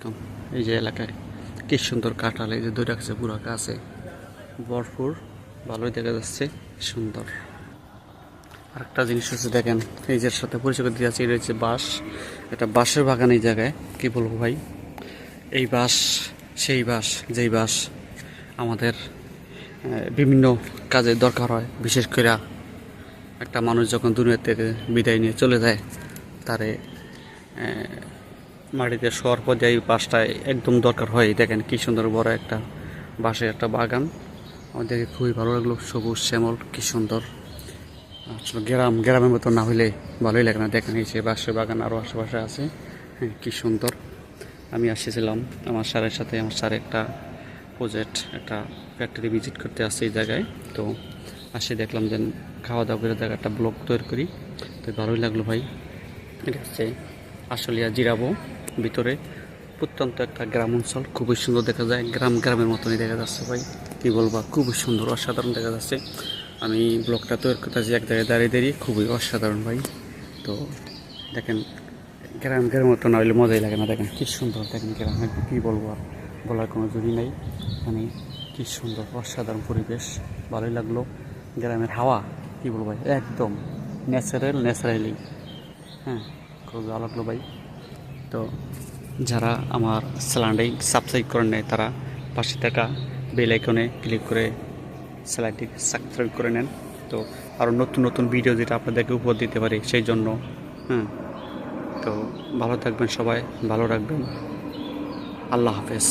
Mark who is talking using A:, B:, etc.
A: তো এই যে এলাকায় কি সুন্দর কাঁঠাল, এই যে দুই রাখছে পুরো গাছে ভরপুর, ভালোই দেখা যাচ্ছে, সুন্দর। আরেকটা জিনিস হচ্ছে দেখেন, এই যে সাথে পরিচয় করে দিয়ে আছে, এটা হচ্ছে বাঁশ। এটা বাঁশের বাগান এই জায়গায়, কি বলবো ভাই, এই বাঁশ সেই বাঁশ যেই বাঁশ আমাদের বিভিন্ন কাজে দরকার হয়। বিশেষ করে একটা মানুষ যখন দুনিয়া থেকে বিদায় নিয়ে চলে যায়, তারে মাটিতে শোয়ার পর যে বাঁশটায় একদম দরকার হয়। দেখেন কি সুন্দর বড় একটা বাঁশের একটা বাগান, আমাদেরকে খুবই ভালো লাগলো। সবুজ শ্যামল, কি সুন্দর। আসলে গ্রামের মতো না হলে ভালোই লাগে না। দেখেন এই যে বাঁশের বাগান আরও আশেপাশে আছে, হ্যাঁ কি সুন্দর। আমি আসছিলাম আমার স্যারের সাথে, আমার স্যার একটা প্রজেক্ট, একটা ফ্যাক্টরি ভিজিট করতে আসছে এই জায়গায়। তো আসে দেখলাম যে খাওয়া দাওয়া করে জায়গা একটা ব্লগ তৈরি করি, তো ভালোই লাগলো ভাই। এটা হচ্ছে আশুলিয়া জিরাবো ভিতরে, প্রত্যন্ত একটা গ্রাম অঞ্চল, খুবই সুন্দর দেখা যায়। গ্রামের মতনই দেখা যাচ্ছে ভাই, কী বলবো, খুবই সুন্দর অসাধারণ দেখা যাচ্ছে। আমি ব্লগটা তৈরি করতেছি এক জায়গায় দাঁড়িয়ে দাঁড়িয়ে, খুবই অসাধারণ ভাই। তো দেখেন গ্রামের মতো না হলে মজাই লাগে না। দেখেন কী সুন্দর, দেখেন গ্রামে কী বলবো, আর বলার কোনো জুড়ি নেই। মানে কী সুন্দর অসাধারণ পরিবেশ, ভালোই লাগলো। গ্রামের হাওয়া কী বলবো ভাই, একদম ন্যাচারালি, হ্যাঁ খুব ভালো লাগলো ভাই। তো যারা আমার চ্যানেলটি সাবস্ক্রাইব করেন নাই, তারা পাশে থাকা বেল আইকনে ক্লিক করে চ্যানেলটি সাবস্ক্রাইব করে নেন। তো আরও নতুন নতুন ভিডিও যেটা আপনাদেরকে উপহার দিতে পারি সেই জন্য। তো ভালো থাকবেন সবাই, ভালো রাখবেন। আল্লাহ হাফেজ।